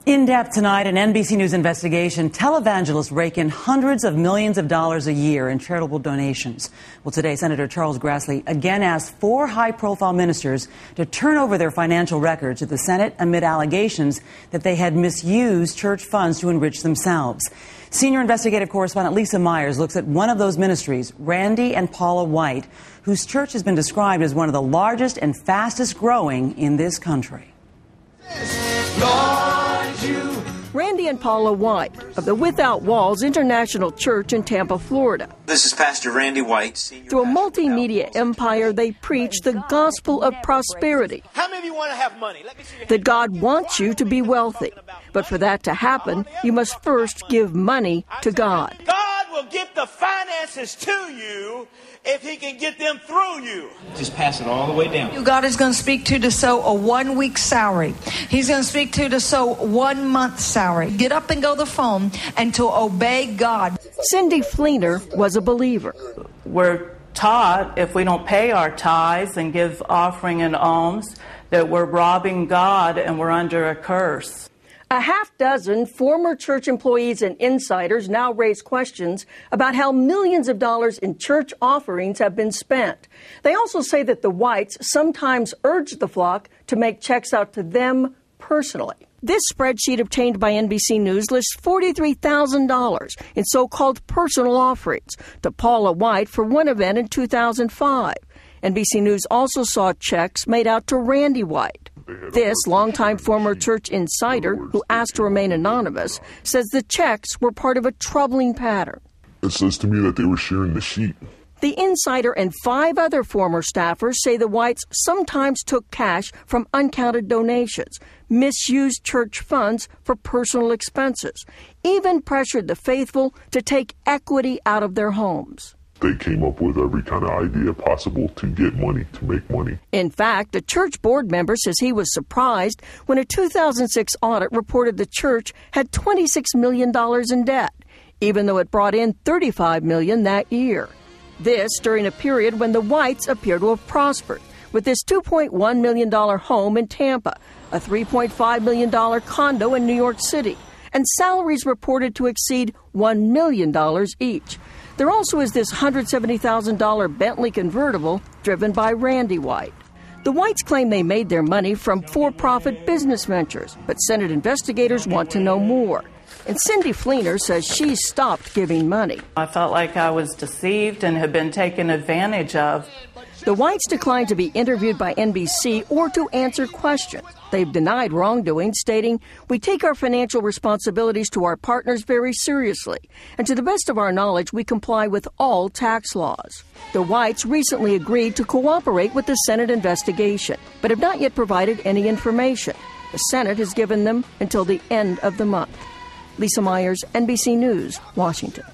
In depth tonight, an NBC News investigation. Televangelists rake in hundreds of millions of dollars a year in charitable donations. Well, today, Senator Charles Grassley again asked 4 high-profile ministers to turn over their financial records to the Senate amid allegations that they had misused church funds to enrich themselves. Senior investigative correspondent Lisa Myers looks at one of those ministries, Randy and Paula White, whose church has been described as one of the largest and fastest growing in this country. Randy and Paula White of the Without Walls International Church in Tampa, Florida. This is Pastor Randy White. Through a multimedia empire, they preach the gospel of prosperity. How many of you want to have money? Let me see that God wants you to be wealthy. But for that to happen, you must first give money to God. God will get the finances to you if he can get them through you. Just pass it all the way down. God is going to speak to sow a 1-week salary. He's going to speak to sow 1 month salary. Get up and go to the phone and to obey God. Cindy Fleener was a believer. We're taught if we don't pay our tithes and give offering and alms that we're robbing God and we're under a curse. A half dozen former church employees and insiders now raise questions about how millions of dollars in church offerings have been spent. They also say that the Whites sometimes urge the flock to make checks out to them personally. This spreadsheet obtained by NBC News lists $43,000 in so-called personal offerings to Paula White for one event in 2005. NBC News also saw checks made out to Randy White. This longtime former church insider, who asked to remain anonymous, says the checks were part of a troubling pattern. It says to me that they were sharing the sheet. The insider and 5 other former staffers say the Whites sometimes took cash from uncounted donations, misused church funds for personal expenses, even pressured the faithful to take equity out of their homes. They came up with every kind of idea possible to get money, to make money. In fact, a church board member says he was surprised when a 2006 audit reported the church had $26 million in debt, even though it brought in $35 million that year. This during a period when the Whites appear to have prospered, with this $2.1 million home in Tampa, a $3.5 million condo in New York City, and salaries reported to exceed $1 million each. There also is this $170,000 Bentley convertible driven by Randy White. The Whites claim they made their money from for-profit business ventures, but Senate investigators want to know more. And Cindy Fleener says she's stopped giving money. I felt like I was deceived and had been taken advantage of. The Whites declined to be interviewed by NBC or to answer questions. They've denied wrongdoing, stating, "We take our financial responsibilities to our partners very seriously, and to the best of our knowledge, we comply with all tax laws." The Whites recently agreed to cooperate with the Senate investigation, but have not yet provided any information. The Senate has given them until the end of the month. Lisa Myers, NBC News, Washington.